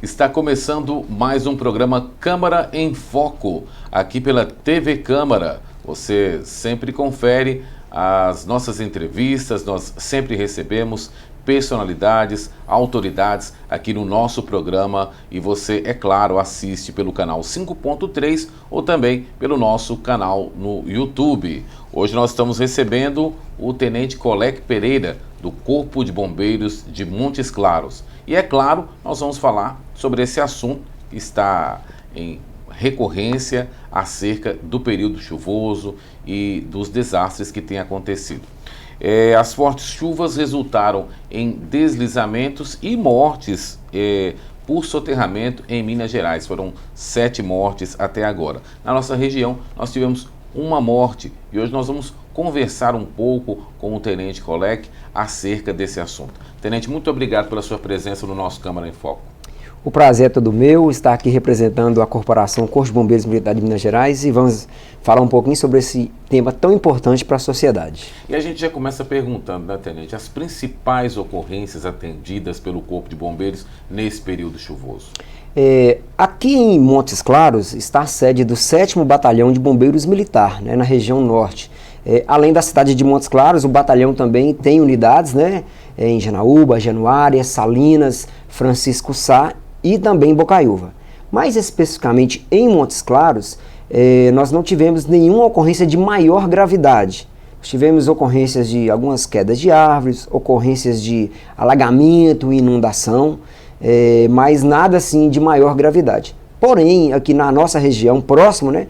Está começando mais um programa Câmara em Foco, aqui pela TV Câmara. Você sempre confere as nossas entrevistas, nós sempre recebemos personalidades, autoridades aqui no nosso programa e você, é claro, assiste pelo canal 5.3 ou também pelo nosso canal no YouTube. Hoje nós estamos recebendo o Tenente Colec Pereira, do Corpo de Bombeiros de Montes Claros. E é claro, nós vamos falar sobre esse assunto que está em recorrência acerca do período chuvoso e dos desastres que têm acontecido. As fortes chuvas resultaram em deslizamentos e mortes por soterramento em Minas Gerais. Foram 7 mortes até agora. Na nossa região, nós tivemos uma morte e hoje nós vamos conversar um pouco com o Tenente Colec acerca desse assunto. Tenente, muito obrigado pela sua presença no nosso Câmara em Foco. O prazer é todo meu estar aqui representando a Corporação Corpo de Bombeiros Militar de Minas Gerais e vamos falar um pouquinho sobre esse tema tão importante para a sociedade. E a gente já começa perguntando, né, Tenente, as principais ocorrências atendidas pelo Corpo de Bombeiros nesse período chuvoso? Aqui em Montes Claros está a sede do 7º Batalhão de Bombeiros Militar, né, na região norte. Além da cidade de Montes Claros, o batalhão também tem unidades, né, em Janaúba, Januária, Salinas, Francisco Sá e também em Bocaiúva. Mais especificamente em Montes Claros, nós não tivemos nenhuma ocorrência de maior gravidade. Nós tivemos ocorrências de algumas quedas de árvores, ocorrências de alagamento e inundação, mas nada assim de maior gravidade. Porém, aqui na nossa região, próximo, né,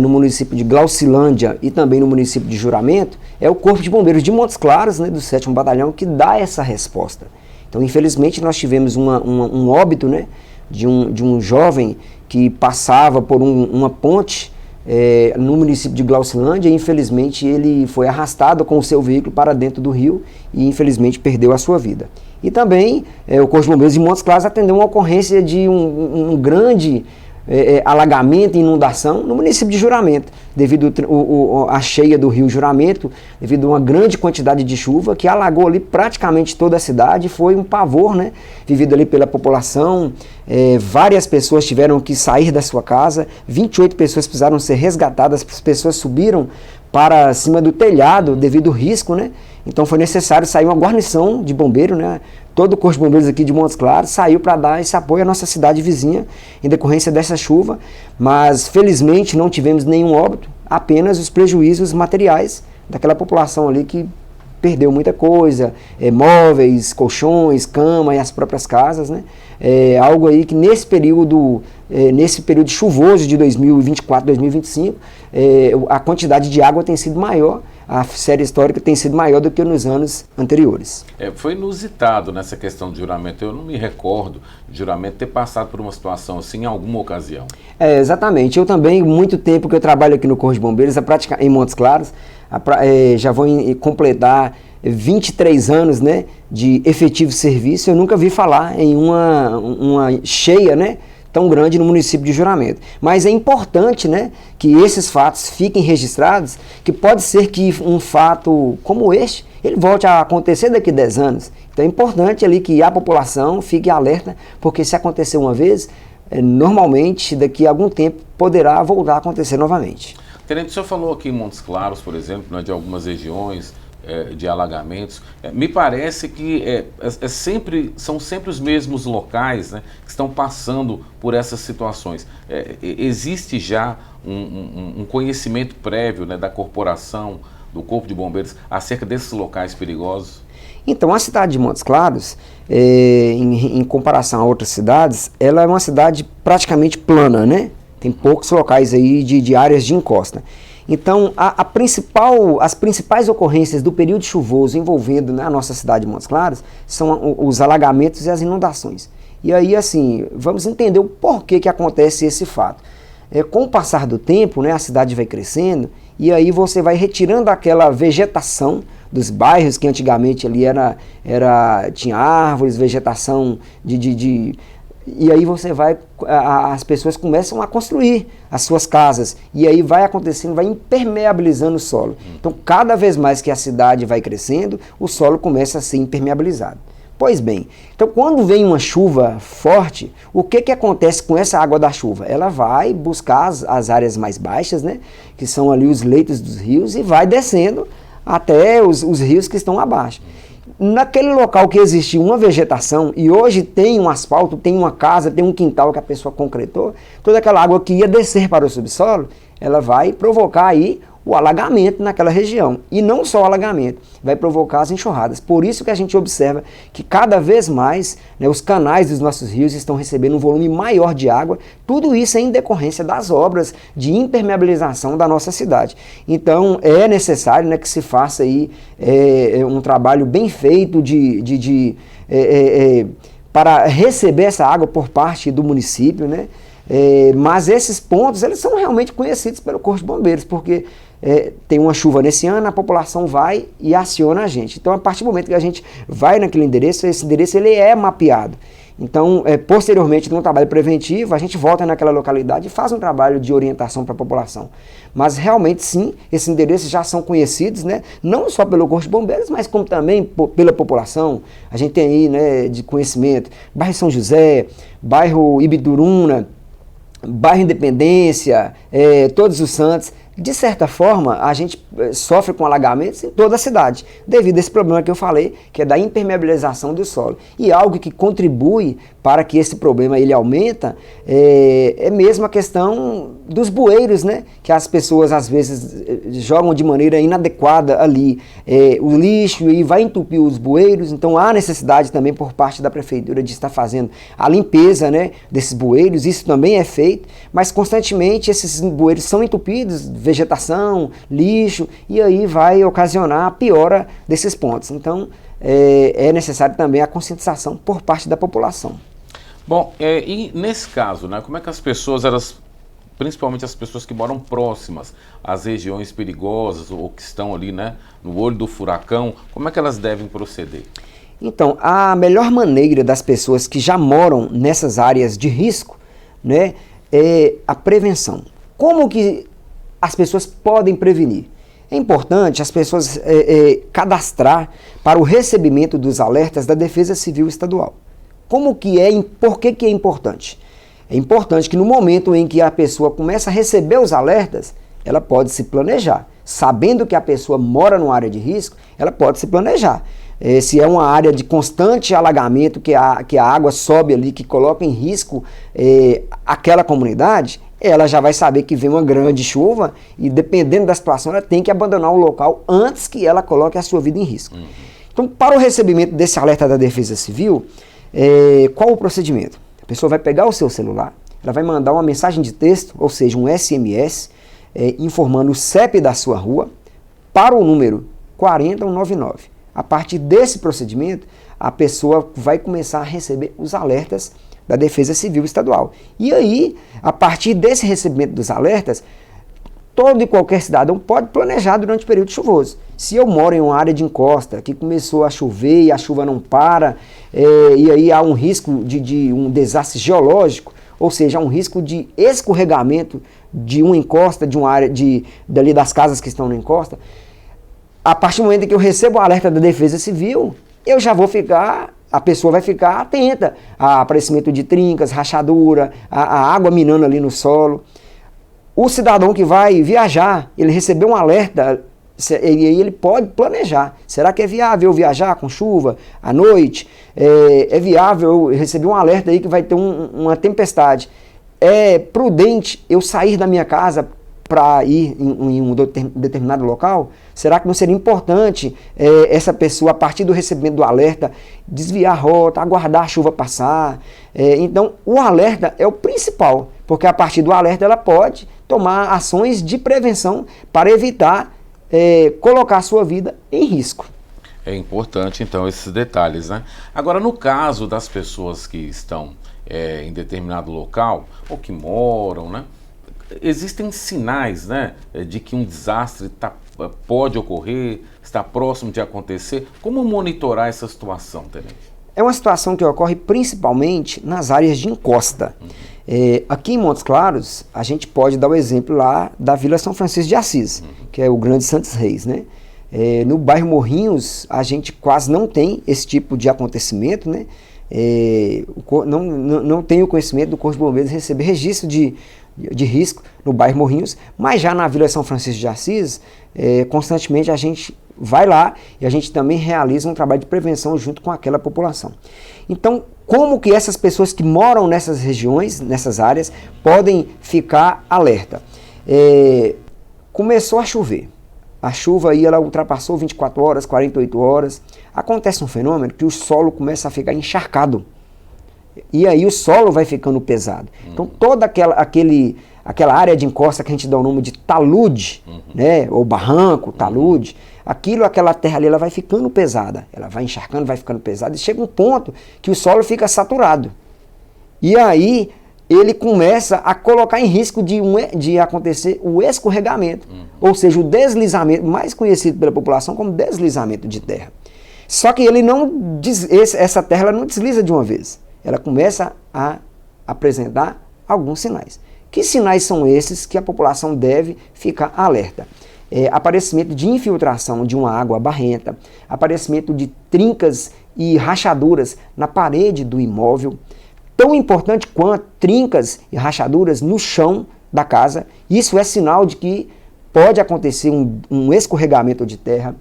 no município de Glaucilândia e também no município de Juramento, é o Corpo de Bombeiros de Montes Claros, né, do 7º Batalhão, que dá essa resposta. Então, infelizmente, nós tivemos um óbito, né, de um jovem que passava por uma ponte no município de Glaucilândia e, infelizmente, ele foi arrastado com o seu veículo para dentro do rio e, infelizmente, perdeu a sua vida. E também o Corpo de Bombeiros de Montes Claros atendeu uma ocorrência de um grande alagamento e inundação no município de Juramento, devido à cheia do rio Juramento, devido a uma grande quantidade de chuva que alagou ali praticamente toda a cidade. Foi um pavor, né, vivido ali pela população. Várias pessoas tiveram que sair da sua casa, 28 pessoas precisaram ser resgatadas, as pessoas subiram para cima do telhado devido ao risco, né? Então foi necessário sair uma guarnição de bombeiro, né? Todo o Corpo de Bombeiros aqui de Montes Claros saiu para dar esse apoio à nossa cidade vizinha em decorrência dessa chuva, mas felizmente não tivemos nenhum óbito, apenas os prejuízos materiais daquela população ali que perdeu muita coisa, móveis, colchões, cama e as próprias casas, né? Algo aí que nesse período chuvoso de 2024, 2025, a quantidade de água tem sido maior, a série histórica tem sido maior do que nos anos anteriores. Foi inusitado nessa questão de Juramento. Eu não me recordo de Juramento ter passado por uma situação assim em alguma ocasião. Exatamente. Eu também, muito tempo que eu trabalho aqui no Corpo de Bombeiros, em Montes Claros, já vou completar 23 anos, né, de efetivo serviço. Eu nunca vi falar em uma cheia, né, tão grande no município de Juramento. Mas é importante, né, que esses fatos fiquem registrados, que pode ser que um fato como este, ele volte a acontecer daqui a 10 anos. Então é importante ali que a população fique alerta, porque se acontecer uma vez, normalmente daqui a algum tempo poderá voltar a acontecer novamente. Tenente, o senhor falou aqui em Montes Claros, por exemplo, né, de algumas regiões de alagamentos. Me parece que são sempre os mesmos locais, né, que estão passando por essas situações. Existe já um conhecimento prévio, né, da corporação, do Corpo de Bombeiros, acerca desses locais perigosos? Então, a cidade de Montes Claros, em comparação a outras cidades, ela é uma cidade praticamente plana, né? Tem poucos locais aí de áreas de encosta. Então, as principais ocorrências do período chuvoso envolvendo, né, a nossa cidade de Montes Claros são os alagamentos e as inundações. E aí, assim, vamos entender o porquê que acontece esse fato. Com o passar do tempo, né, a cidade vai crescendo e aí você vai retirando aquela vegetação dos bairros que antigamente ali tinha árvores, vegetação e aí as pessoas começam a construir as suas casas, e aí vai acontecendo, vai impermeabilizando o solo. Então, cada vez mais que a cidade vai crescendo, o solo começa a ser impermeabilizado. Pois bem, então quando vem uma chuva forte, o que acontece com essa água da chuva? Ela vai buscar as áreas mais baixas, né, que são ali os leitos dos rios, e vai descendo até os rios que estão abaixo. Naquele local que existia uma vegetação, e hoje tem um asfalto, tem uma casa, tem um quintal que a pessoa concretou, toda aquela água que ia descer para o subsolo, ela vai provocar aí o alagamento naquela região. E não só o alagamento, vai provocar as enxurradas. Por isso que a gente observa que cada vez mais, né, os canais dos nossos rios estão recebendo um volume maior de água. Tudo isso é em decorrência das obras de impermeabilização da nossa cidade. Então é necessário, né, que se faça aí um trabalho bem feito para receber essa água por parte do município, né? Mas esses pontos, eles são realmente conhecidos pelo Corpo de Bombeiros, porque tem uma chuva nesse ano, a população vai e aciona a gente. Então, a partir do momento que a gente vai naquele endereço, esse endereço ele é mapeado. Então, posteriormente, num trabalho preventivo, a gente volta naquela localidade e faz um trabalho de orientação para a população. Mas, realmente, sim, esses endereços já são conhecidos, né? Não só pelo Corpo de Bombeiros, mas como também pela população. A gente tem aí, né, de conhecimento, bairro São José, bairro Ibituruna, bairro Independência, Todos os Santos. De certa forma, a gente sofre com alagamentos em toda a cidade, devido a esse problema que eu falei, que é da impermeabilização do solo. E algo que contribui para que esse problema ele aumenta é mesmo a questão dos bueiros, né? Que as pessoas às vezes jogam de maneira inadequada ali o lixo e vai entupir os bueiros. Então há necessidade também por parte da prefeitura de estar fazendo a limpeza, né, desses bueiros. Isso também é feito, mas constantemente esses bueiros são entupidos, vegetação, lixo, e aí vai ocasionar a piora desses pontos. Então, é necessário também a conscientização por parte da população. Bom, e nesse caso, né, como é que as pessoas, principalmente as pessoas que moram próximas às regiões perigosas ou que estão ali, né, no olho do furacão, como é que elas devem proceder? Então, a melhor maneira das pessoas que já moram nessas áreas de risco, né, é a prevenção. Como que as pessoas podem prevenir? É importante as pessoas cadastrar para o recebimento dos alertas da Defesa Civil Estadual. Por que é importante? É importante que no momento em que a pessoa começa a receber os alertas, ela pode se planejar. Sabendo que a pessoa mora numa área de risco, ela pode se planejar. Se é uma área de constante alagamento, que a água sobe ali, que coloca em risco aquela comunidade, ela já vai saber que vem uma grande chuva e, dependendo da situação, ela tem que abandonar o local antes que ela coloque a sua vida em risco. Então, para o recebimento desse alerta da Defesa Civil, qual o procedimento? A pessoa vai pegar o seu celular, ela vai mandar uma mensagem de texto, ou seja, um SMS, informando o CEP da sua rua para o número 40199. A partir desse procedimento, a pessoa vai começar a receber os alertas da Defesa Civil Estadual. E aí, a partir desse recebimento dos alertas, todo e qualquer cidadão pode planejar durante o período chuvoso. Se eu moro em uma área de encosta, que começou a chover e a chuva não para, e aí há um risco de um desastre geológico, ou seja, há um risco de escorregamento de uma encosta, de uma área dali das casas que estão na encosta, a partir do momento em que eu recebo o alerta da Defesa Civil, eu já vou ficar... A pessoa vai ficar atenta ao aparecimento de trincas, rachadura, a água minando ali no solo. O cidadão que vai viajar, ele recebeu um alerta, e aí ele pode planejar. Será que é viável eu viajar com chuva à noite? É viável eu receber um alerta aí que vai ter uma tempestade? É prudente eu sair da minha casa para ir em um determinado local? Será que não seria importante essa pessoa, a partir do recebimento do alerta, desviar a rota, aguardar a chuva passar? Então, o alerta é o principal, porque a partir do alerta ela pode tomar ações de prevenção para evitar colocar a sua vida em risco. É importante, então, esses detalhes, né? Agora, no caso das pessoas que estão em determinado local, ou que moram, né? Existem sinais, né, de que um desastre pode ocorrer, está próximo de acontecer. Como monitorar essa situação, Tenente? É uma situação que ocorre principalmente nas áreas de encosta. Aqui em Montes Claros, a gente pode dar o exemplo lá da Vila São Francisco de Assis, que é o Grande Santos Reis, né? No bairro Morrinhos, a gente quase não tem esse tipo de acontecimento, né? Não tem o conhecimento do Corpo de Bombeiros receber registro de risco no bairro Morrinhos, mas já na Vila São Francisco de Assis, constantemente a gente vai lá e a gente também realiza um trabalho de prevenção junto com aquela população. Então, como que essas pessoas que moram nessas regiões, nessas áreas, podem ficar alerta? Começou a chover. A chuva aí, ela ultrapassou 24 horas, 48 horas. Acontece um fenômeno que o solo começa a ficar encharcado. E aí o solo vai ficando pesado. Então toda aquela área de encosta que a gente dá o nome de talude, né, ou barranco, talude, aquela terra ali, ela vai ficando pesada. Ela vai encharcando, vai ficando pesada e chega um ponto que o solo fica saturado. E aí ele começa a colocar em risco de acontecer o escorregamento, ou seja, o deslizamento, mais conhecido pela população como deslizamento de terra. Só que essa terra ela não desliza de uma vez, ela começa a apresentar alguns sinais. Que sinais são esses que a população deve ficar alerta? Aparecimento de infiltração de uma água barrenta, aparecimento de trincas e rachaduras na parede do imóvel, tão importante quanto trincas e rachaduras no chão da casa. Isso é sinal de que pode acontecer um escorregamento de terra.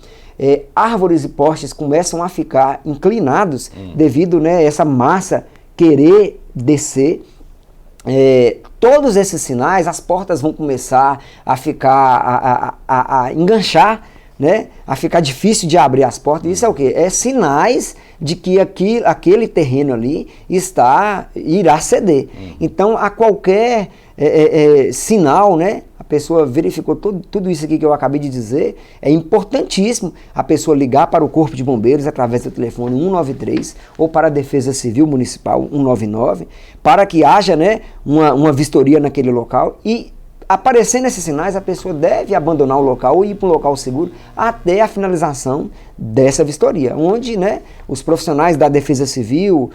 Árvores e postes começam a ficar inclinados devido, né, a essa massa querer descer. Todos esses sinais, as portas vão começar a ficar, a enganchar, né? A ficar difícil de abrir as portas. Isso é o quê? É sinais de que aquele terreno ali irá ceder. Então, a qualquer sinal, né? A pessoa verificou tudo isso aqui que eu acabei de dizer, é importantíssimo a pessoa ligar para o Corpo de Bombeiros através do telefone 193 ou para a Defesa Civil Municipal 199, para que haja, né, uma vistoria naquele local e, aparecendo esses sinais, a pessoa deve abandonar o local ou ir para um local seguro até a finalização dessa vistoria, onde, né, os profissionais da Defesa Civil,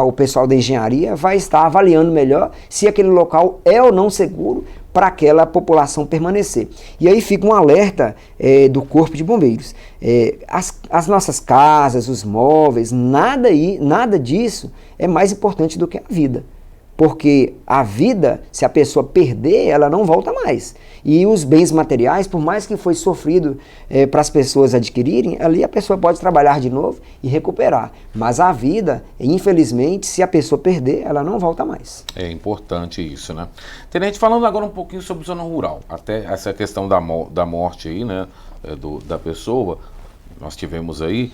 o pessoal da engenharia vai estar avaliando melhor se aquele local é ou não seguro para aquela população permanecer. E aí fica um alerta do Corpo de Bombeiros. As nossas casas, os móveis, nada disso é mais importante do que a vida. Porque a vida, se a pessoa perder, ela não volta mais. E os bens materiais, por mais que foi sofrido para as pessoas adquirirem, ali a pessoa pode trabalhar de novo e recuperar. Mas a vida, infelizmente, se a pessoa perder, ela não volta mais. É importante isso, né? Tenente, falando agora um pouquinho sobre zona rural, até essa questão da morte aí, né, da pessoa, nós tivemos aí.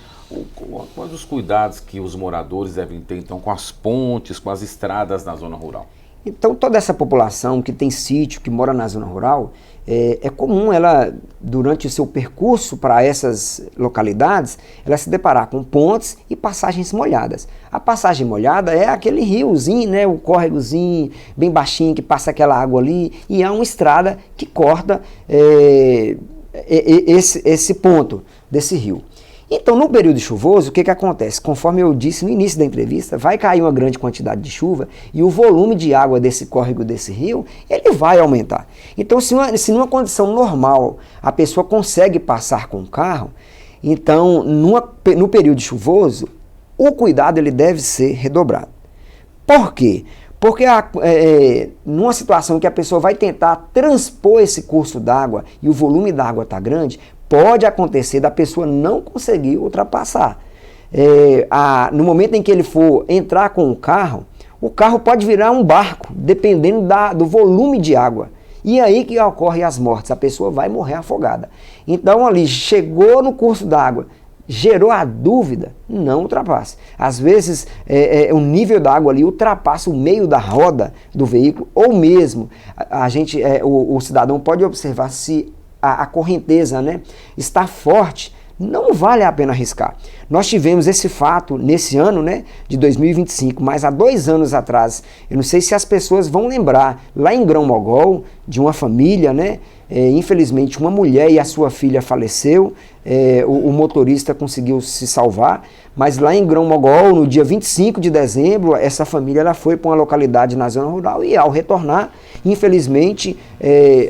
Quais os cuidados que os moradores devem ter, então, com as pontes, com as estradas na zona rural? Então, toda essa população que tem sítio, que mora na zona rural, é comum ela, durante o seu percurso para essas localidades, ela se deparar com pontes e passagens molhadas. A passagem molhada é aquele riozinho, né, o córregozinho bem baixinho que passa aquela água ali, e há uma estrada que corta esse ponto desse rio. Então, no período chuvoso, o que acontece? Conforme eu disse no início da entrevista, vai cair uma grande quantidade de chuva e o volume de água desse córrego, desse rio, ele vai aumentar. Então, se numa condição normal a pessoa consegue passar com o carro, então, no período chuvoso, o cuidado ele deve ser redobrado. Por quê? Porque numa situação que a pessoa vai tentar transpor esse curso d'água e o volume da água está grande, pode acontecer da pessoa não conseguir ultrapassar. No momento em que ele for entrar com o carro pode virar um barco, dependendo do volume de água. E aí que ocorrem as mortes, a pessoa vai morrer afogada. Então ali, chegou no curso d'água, gerou a dúvida, não ultrapasse. Às vezes o nível da água ali ultrapassa o meio da roda do veículo, ou mesmo o cidadão pode observar se a correnteza, né, está forte, não vale a pena arriscar. Nós tivemos esse fato nesse ano, né, de 2025, mas há 2 anos atrás, eu não sei se as pessoas vão lembrar, lá em Grão Mogol, de uma família, né, Infelizmente, uma mulher e a sua filha faleceu, o motorista conseguiu se salvar, mas lá em Grão-Mogol, no dia 25 de dezembro, essa família ela foi para uma localidade na zona rural e ao retornar, infelizmente,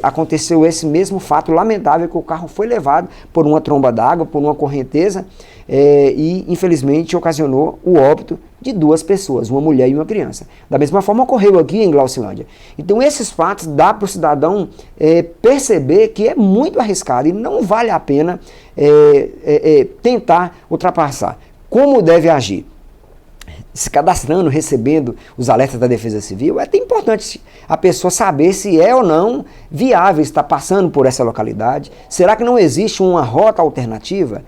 aconteceu esse mesmo fato lamentável que o carro foi levado por uma tromba d'água, por uma correnteza, e infelizmente ocasionou o óbito de 2 pessoas, uma mulher e uma criança. Da mesma forma ocorreu aqui em Glaucilândia. Então esses fatos dá para o cidadão perceber que é muito arriscado e não vale a pena tentar ultrapassar. Como deve agir? Se cadastrando, recebendo os alertas da Defesa Civil, é até importante a pessoa saber se é ou não viável estar passando por essa localidade. Será que não existe uma rota alternativa?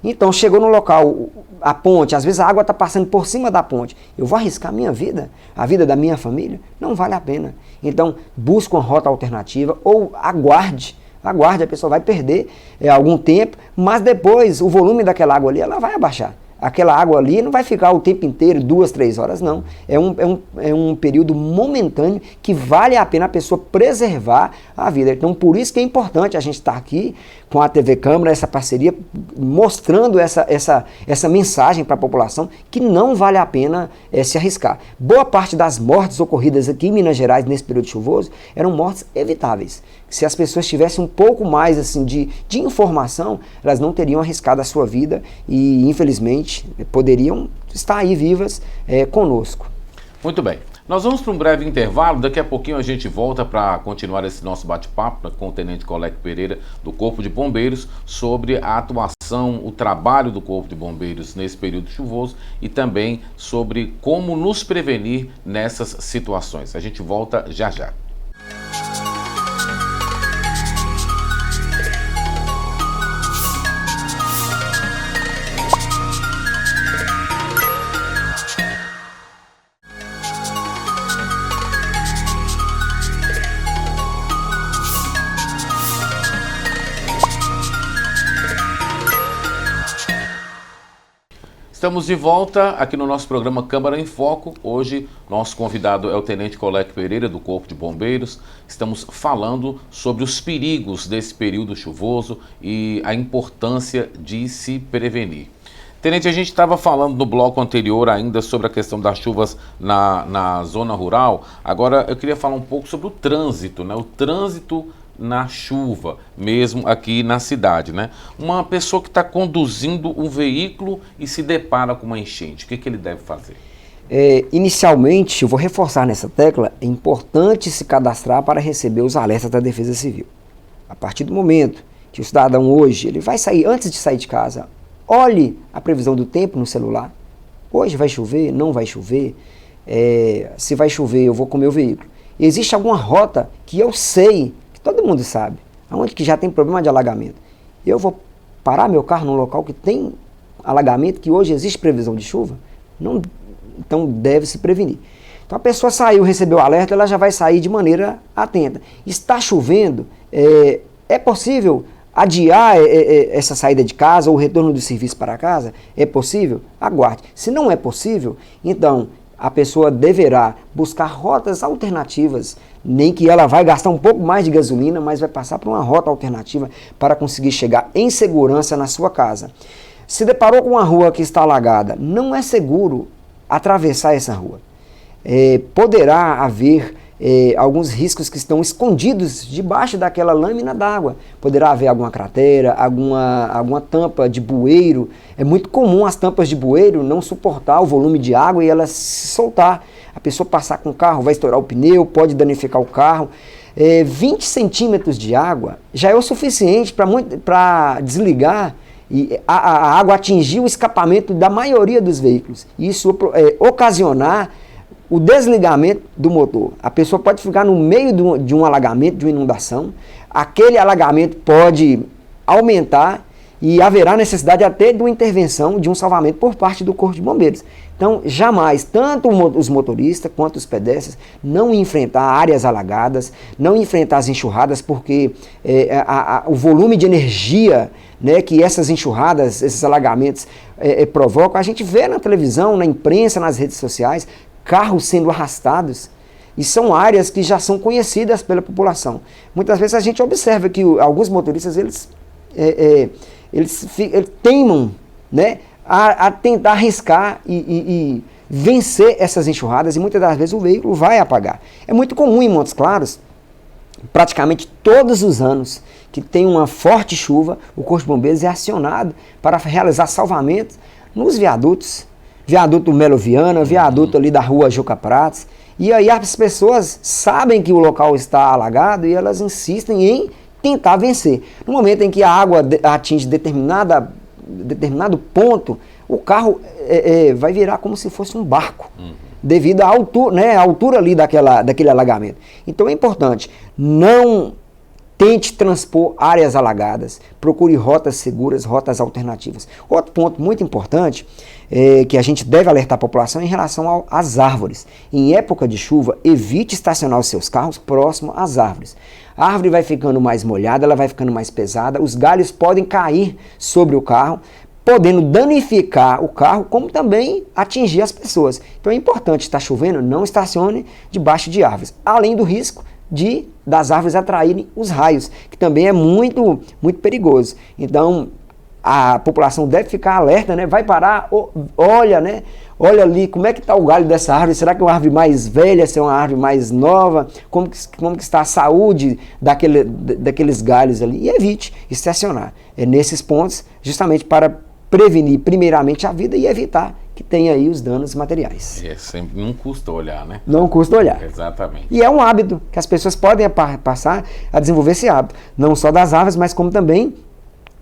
Então, chegou no local, a ponte, às vezes a água está passando por cima da ponte. Eu vou arriscar a minha vida, a vida da minha família? Não vale a pena. Então, busque uma rota alternativa ou aguarde, a pessoa vai perder algum tempo, mas depois o volume daquela água ali, ela vai abaixar. Aquela água ali não vai ficar o tempo inteiro, 2, 3 horas, não. É um período momentâneo que vale a pena a pessoa preservar a vida. Então, por isso que é importante a gente estar aqui com a TV Câmara, essa parceria, mostrando essa mensagem para a população que não vale a pena se arriscar. Boa parte das mortes ocorridas aqui em Minas Gerais nesse período chuvoso eram mortes evitáveis. Se as pessoas tivessem um pouco mais assim, de informação, elas não teriam arriscado a sua vida e, infelizmente, poderiam estar aí vivas conosco. Muito bem. Nós vamos para um breve intervalo, daqui a pouquinho a gente volta para continuar esse nosso bate-papo com o Tenente Coleco Pereira do Corpo de Bombeiros sobre a atuação, o trabalho do Corpo de Bombeiros nesse período chuvoso e também sobre como nos prevenir nessas situações. A gente volta já já. Estamos de volta aqui no nosso programa Câmara em Foco. Hoje, nosso convidado é o Tenente Coleco Pereira, do Corpo de Bombeiros. Estamos falando sobre os perigos desse período chuvoso e a importância de se prevenir. Tenente, a gente estava falando no bloco anterior ainda sobre a questão das chuvas na zona rural. Agora, eu queria falar um pouco sobre o trânsito, né? O trânsito na chuva, mesmo aqui na cidade, né? Uma pessoa que está conduzindo um veículo e se depara com uma enchente, o que ele deve fazer? Inicialmente, eu vou reforçar nessa tecla, é importante se cadastrar para receber os alertas da Defesa Civil. A partir do momento que o cidadão hoje, ele vai sair, antes de sair de casa, olhe a previsão do tempo no celular. Hoje vai chover, não vai chover, se vai chover eu vou com o meu veículo. Existe alguma rota que eu sei, todo mundo sabe, aonde que já tem problema de alagamento. Eu vou parar meu carro num local que tem alagamento, que hoje existe previsão de chuva? Não, então deve se prevenir. Então a pessoa saiu, recebeu o alerta, ela já vai sair de maneira atenta. Está chovendo, é possível adiar essa saída de casa ou o retorno do serviço para casa? É possível? Aguarde. Se não é possível, então a pessoa deverá buscar rotas alternativas, nem que ela vai gastar um pouco mais de gasolina, mas vai passar por uma rota alternativa para conseguir chegar em segurança na sua casa. Se deparou com uma rua que está alagada, não é seguro atravessar essa rua. Poderá haver alguns riscos que estão escondidos debaixo daquela lâmina d'água. Poderá haver alguma cratera, alguma tampa de bueiro. É muito comum as tampas de bueiro não suportar o volume de água e elas se soltar. A pessoa passar com o carro, vai estourar o pneu, pode danificar o carro. 20 centímetros de água já é o suficiente para desligar e a água atingir o escapamento da maioria dos veículos. Isso ocasionar o desligamento do motor. A pessoa pode ficar no meio de um alagamento, de uma inundação. Aquele alagamento pode aumentar e haverá necessidade até de uma intervenção, de um salvamento por parte do Corpo de Bombeiros. Então, jamais, tanto os motoristas quanto os pedestres, não enfrentar áreas alagadas, não enfrentar as enxurradas, porque o volume de energia, né, que essas enxurradas, esses alagamentos provocam, a gente vê na televisão, na imprensa, nas redes sociais, carros sendo arrastados. E são áreas que já são conhecidas pela população. Muitas vezes a gente observa que alguns motoristas, eles teimam, né, a tentar arriscar e vencer essas enxurradas, e muitas das vezes o veículo vai apagar. É muito comum em Montes Claros, praticamente todos os anos que tem uma forte chuva, o Corpo de Bombeiros é acionado para realizar salvamentos nos viadutos, viaduto Melo Viana, viaduto ali da rua Juca Prates, e aí as pessoas sabem que o local está alagado e elas insistem em tentar vencer. No momento em que a água atinge determinado ponto, o carro vai virar como se fosse um barco, devido à altura, né, à altura ali daquele alagamento. Então é importante, não tente transpor áreas alagadas, procure rotas seguras, rotas alternativas. Outro ponto muito importante que a gente deve alertar a população em relação às árvores. Em época de chuva, evite estacionar os seus carros próximo às árvores. A árvore vai ficando mais molhada, ela vai ficando mais pesada, os galhos podem cair sobre o carro, podendo danificar o carro, como também atingir as pessoas. Então é importante, está chovendo, não estacione debaixo de árvores, além do risco das árvores atraírem os raios, que também é muito, muito perigoso. Então a população deve ficar alerta, né? Vai parar, olha, né? Olha ali como é que está o galho dessa árvore, será que é uma árvore mais velha, se é uma árvore mais nova, como que está a saúde daqueles galhos ali, e evite estacionar. É nesses pontos, justamente para prevenir primeiramente a vida e evitar que tenha aí os danos materiais. Sempre não custa olhar, né? Não custa olhar. Exatamente. E é um hábito que as pessoas podem passar a desenvolver esse hábito, não só das árvores, mas como também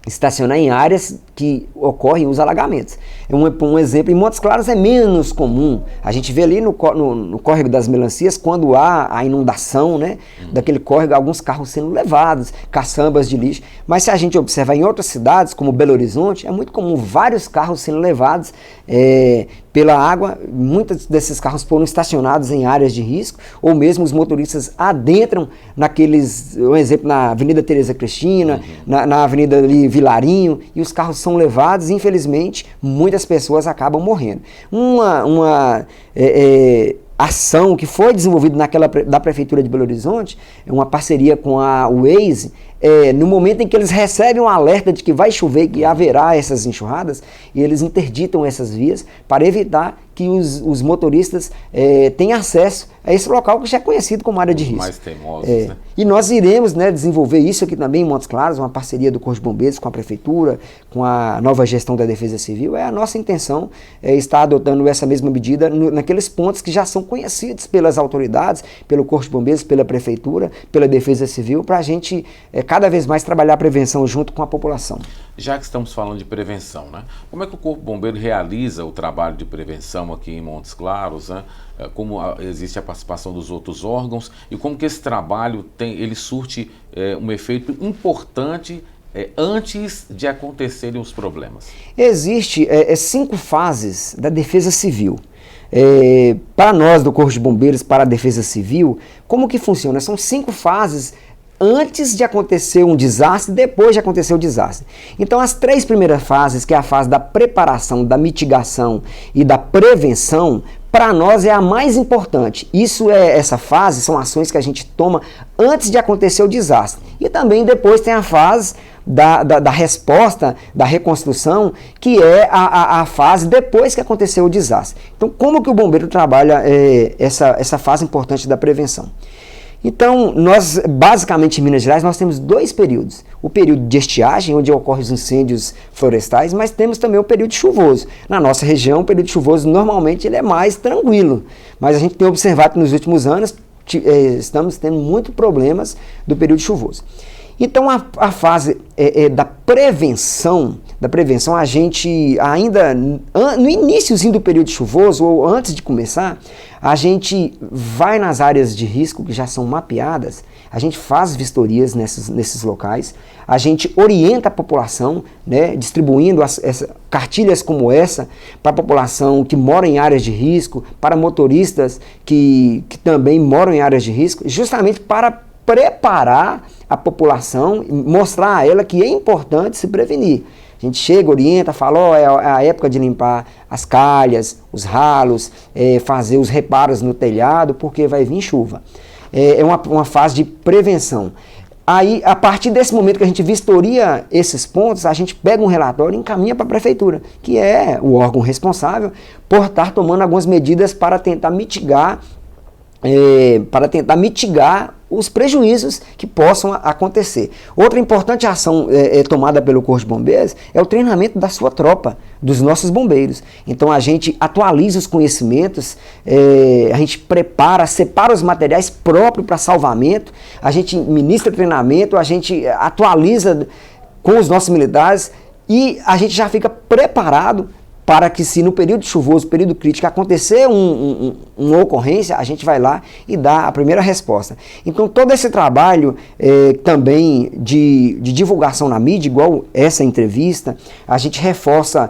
estacionar em áreas que ocorrem os alagamentos. Um exemplo, em Montes Claros é menos comum. A gente vê ali no córrego das Melancias, quando há a inundação, né, daquele córrego, alguns carros sendo levados, caçambas de lixo. Mas se a gente observar em outras cidades, como Belo Horizonte, é muito comum vários carros sendo levados pela água. Muitos desses carros foram estacionados em áreas de risco, ou mesmo os motoristas adentram um exemplo, na Avenida Tereza Cristina, na Avenida ali Vilarinho, e os carros são levados e, infelizmente, muitas pessoas acabam morrendo. Uma ação que foi desenvolvida da Prefeitura de Belo Horizonte, uma parceria com a Waze, no momento em que eles recebem um alerta de que vai chover, que haverá essas enxurradas, e eles interditam essas vias para evitar que os motoristas tenham acesso a esse local que já é conhecido como área de risco. Mais teimosos, né? E nós iremos, né, desenvolver isso aqui também em Montes Claros, uma parceria do Corpo de Bombeiros com a Prefeitura, com a nova gestão da Defesa Civil. É a nossa intenção estar adotando essa mesma medida naqueles pontos que já são conhecidos pelas autoridades, pelo Corpo de Bombeiros, pela Prefeitura, pela Defesa Civil, para a gente cada vez mais trabalhar a prevenção junto com a população. Já que estamos falando de prevenção, né? Como é que o Corpo de Bombeiro realiza o trabalho de prevenção aqui em Montes Claros, né? Como existe a participação dos outros órgãos e como que esse trabalho ele surte um efeito importante antes de acontecerem os problemas? Existe 5 fases da Defesa Civil. Para nós do Corpo de Bombeiros, para a Defesa Civil, como que funciona? São 5 fases antes de acontecer um desastre, depois de acontecer o desastre. Então, as 3 primeiras fases, que é a fase da preparação, da mitigação e da prevenção, para nós é a mais importante. Essa fase são ações que a gente toma antes de acontecer o desastre. E também depois tem a fase da resposta, da reconstrução, que é a fase depois que aconteceu o desastre. Então, como que o bombeiro trabalha essa fase importante da prevenção? Então, nós, basicamente, em Minas Gerais, nós temos 2 períodos. O período de estiagem, onde ocorrem os incêndios florestais, mas temos também o período chuvoso. Na nossa região, o período chuvoso, normalmente, ele é mais tranquilo. Mas a gente tem observado que nos últimos anos, estamos tendo muitos problemas do período chuvoso. Então, a fase da prevenção, a gente ainda, no iníciozinho do período chuvoso, ou antes de começar, a gente vai nas áreas de risco que já são mapeadas, a gente faz vistorias nesses locais, a gente orienta a população, né, distribuindo cartilhas como essa para a população que mora em áreas de risco, para motoristas que também moram em áreas de risco, justamente para preparar a população, mostrar a ela que é importante se prevenir. A gente chega, orienta, fala, ó, é a época de limpar as calhas, os ralos, fazer os reparos no telhado, porque vai vir chuva. É uma fase de prevenção. Aí, a partir desse momento que a gente vistoria esses pontos, a gente pega um relatório e encaminha para a prefeitura, que é o órgão responsável por estar tomando algumas medidas para tentar mitigar os prejuízos que possam acontecer. Outra importante ação tomada pelo Corpo de Bombeiros é o treinamento da sua tropa, dos nossos bombeiros. Então a gente atualiza os conhecimentos, a gente separa os materiais próprios para salvamento, a gente ministra treinamento, a gente atualiza com os nossos militares e a gente já fica preparado para que, se no período chuvoso, período crítico, acontecer uma ocorrência, a gente vai lá e dá a primeira resposta. Então, todo esse trabalho também de divulgação na mídia, igual essa entrevista, a gente reforça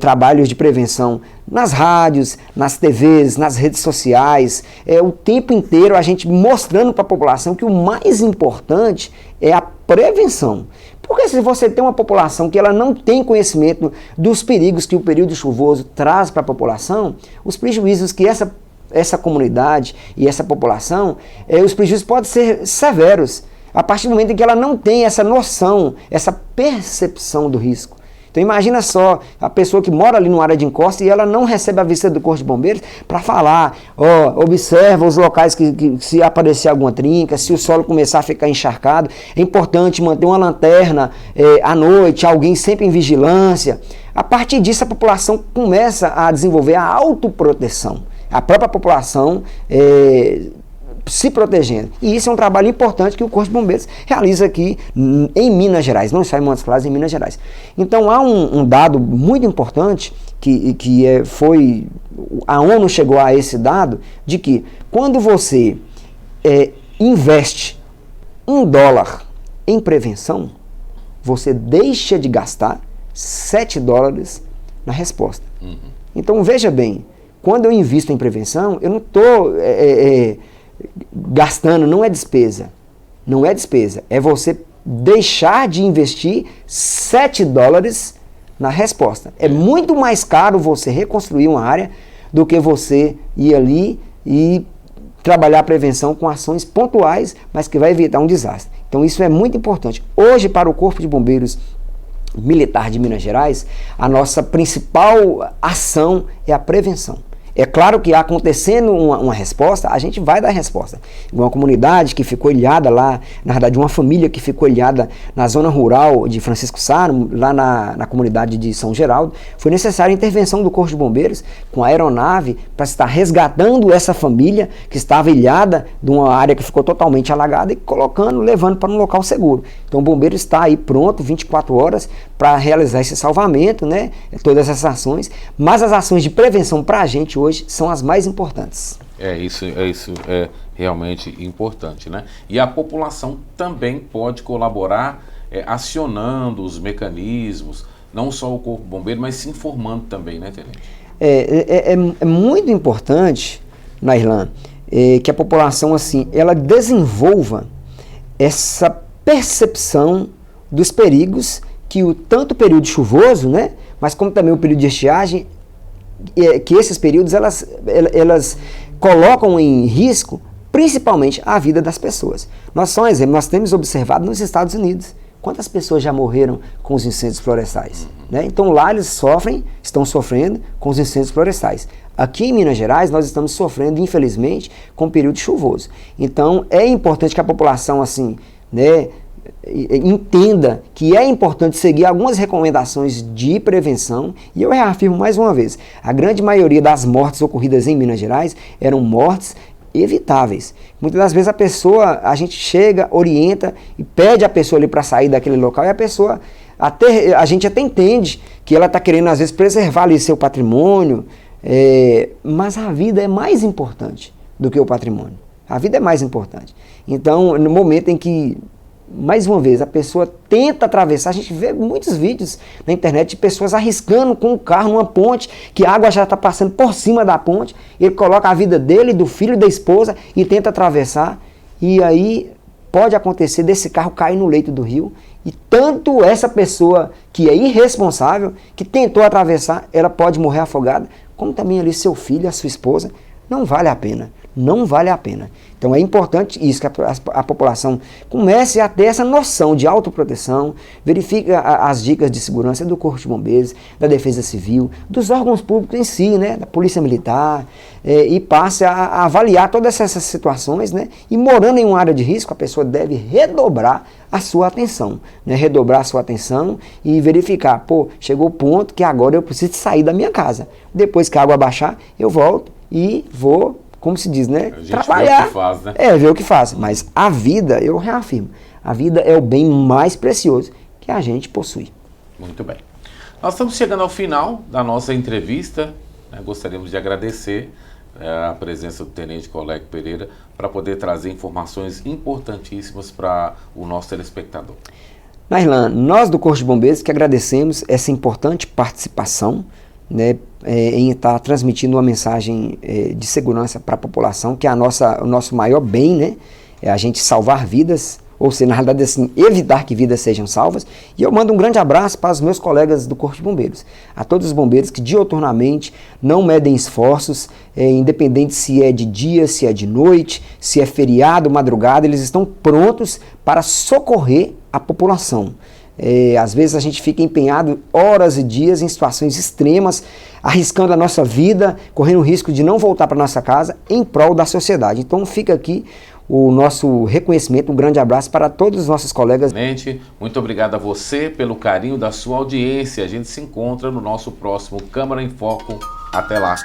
trabalhos de prevenção nas rádios, nas TVs, nas redes sociais, o tempo inteiro a gente mostrando para a população que o mais importante é a prevenção. Porque se você tem uma população que ela não tem conhecimento dos perigos que o período chuvoso traz para a população, os prejuízos que essa comunidade e essa população, os prejuízos podem ser severos, a partir do momento em que ela não tem essa noção, essa percepção do risco. Então imagina só a pessoa que mora ali numa área de encosta e ela não recebe a visita do Corpo de Bombeiros para falar, observa os locais que se aparecer alguma trinca, se o solo começar a ficar encharcado, é importante manter uma lanterna à noite, alguém sempre em vigilância. A partir disso a população começa a desenvolver a autoproteção, a própria população se protegendo. E isso é um trabalho importante que o Corpo de Bombeiros realiza aqui em Minas Gerais, não só em Montes Claros, em Minas Gerais. Então há um dado muito importante foi a ONU chegou a esse dado de que quando você investe $1 em prevenção, você deixa de gastar $7 na resposta. Uhum. Então veja bem, quando eu invisto em prevenção, eu não estou gastando, não é despesa. Não é despesa. É você deixar de investir $7 na resposta. É muito mais caro você reconstruir uma área do que você ir ali e trabalhar a prevenção com ações pontuais, mas que vai evitar um desastre. Então isso é muito importante. Hoje, para o Corpo de Bombeiros Militar de Minas Gerais, a nossa principal ação é a prevenção. É claro que acontecendo uma resposta, a gente vai dar resposta. Uma comunidade que ficou ilhada lá, na verdade uma família que ficou ilhada na zona rural de Francisco Sá, lá na comunidade de São Geraldo, foi necessária a intervenção do Corpo de Bombeiros com a aeronave para estar resgatando essa família que estava ilhada de uma área que ficou totalmente alagada e levando para um local seguro. Então o bombeiro está aí pronto, 24 horas, para realizar esse salvamento, né? Todas essas ações, mas as ações de prevenção para a gente hoje são as mais importantes. Isso é realmente importante, né? E a população também pode colaborar acionando os mecanismos, não só o Corpo de Bombeiro, mas se informando também, né, Tenente? É muito importante, Nairlan, que a população assim, ela desenvolva essa percepção dos perigos que tanto o período chuvoso, né, mas como também o período de estiagem, que esses períodos elas colocam em risco principalmente a vida das pessoas. Só um exemplo, nós temos observado nos Estados Unidos quantas pessoas já morreram com os incêndios florestais, né? Então lá eles estão sofrendo com os incêndios florestais. Aqui em Minas Gerais nós estamos sofrendo, infelizmente, com o período chuvoso. Então é importante que a população assim, né, entenda que é importante seguir algumas recomendações de prevenção, e eu reafirmo mais uma vez, a grande maioria das mortes ocorridas em Minas Gerais eram mortes evitáveis. Muitas das vezes a gente chega, orienta e pede a pessoa ali para sair daquele local, e a gente até entende que ela está querendo às vezes preservar ali seu patrimônio, mas a vida é mais importante do que o patrimônio. A vida é mais importante. Então, no momento em que, mais uma vez, a pessoa tenta atravessar, a gente vê muitos vídeos na internet de pessoas arriscando com o carro numa ponte, que a água já está passando por cima da ponte, ele coloca a vida dele, do filho e da esposa e tenta atravessar, e aí pode acontecer desse carro cair no leito do rio e tanto essa pessoa que é irresponsável, que tentou atravessar, ela pode morrer afogada, como também ali seu filho, a sua esposa. Não vale a pena, não vale a pena. Então é importante isso, que a população comece a ter essa noção de autoproteção, verifique as dicas de segurança do Corpo de Bombeiros, da Defesa Civil, dos órgãos públicos em si, né, da Polícia Militar, e passe a avaliar todas essas situações, né, e morando em uma área de risco, a pessoa deve redobrar a sua atenção, né, redobrar a sua atenção e verificar, pô, chegou o ponto que agora eu preciso sair da minha casa. Depois que a água baixar, eu volto e vou, como se diz, né? A gente trabalhar. Vê o que faz, né? Ver o que faz. Mas a vida, eu reafirmo, a vida é o bem mais precioso que a gente possui. Muito bem. Nós estamos chegando ao final da nossa entrevista, né? Gostaríamos de agradecer a presença do Tenente Coleg Pereira para poder trazer informações importantíssimas para o nosso telespectador. Nairlan, nós do Corpo de Bombeiros que agradecemos essa importante participação, né, em estar transmitindo uma mensagem de segurança para a população, que é o nosso maior bem, né, é a gente salvar vidas, ou seja, na realidade assim, evitar que vidas sejam salvas. E eu mando um grande abraço para os meus colegas do Corpo de Bombeiros, a todos os bombeiros que diuturnamente não medem esforços, independente se é de dia, se é de noite, se é feriado, madrugada, eles estão prontos para socorrer a população. Às vezes a gente fica empenhado horas e dias em situações extremas, arriscando a nossa vida, correndo o risco de não voltar para nossa casa em prol da sociedade. Então fica aqui o nosso reconhecimento, um grande abraço para todos os nossos colegas. Gente, muito obrigado a você pelo carinho da sua audiência. A gente se encontra no nosso próximo Câmara em Foco. Até lá.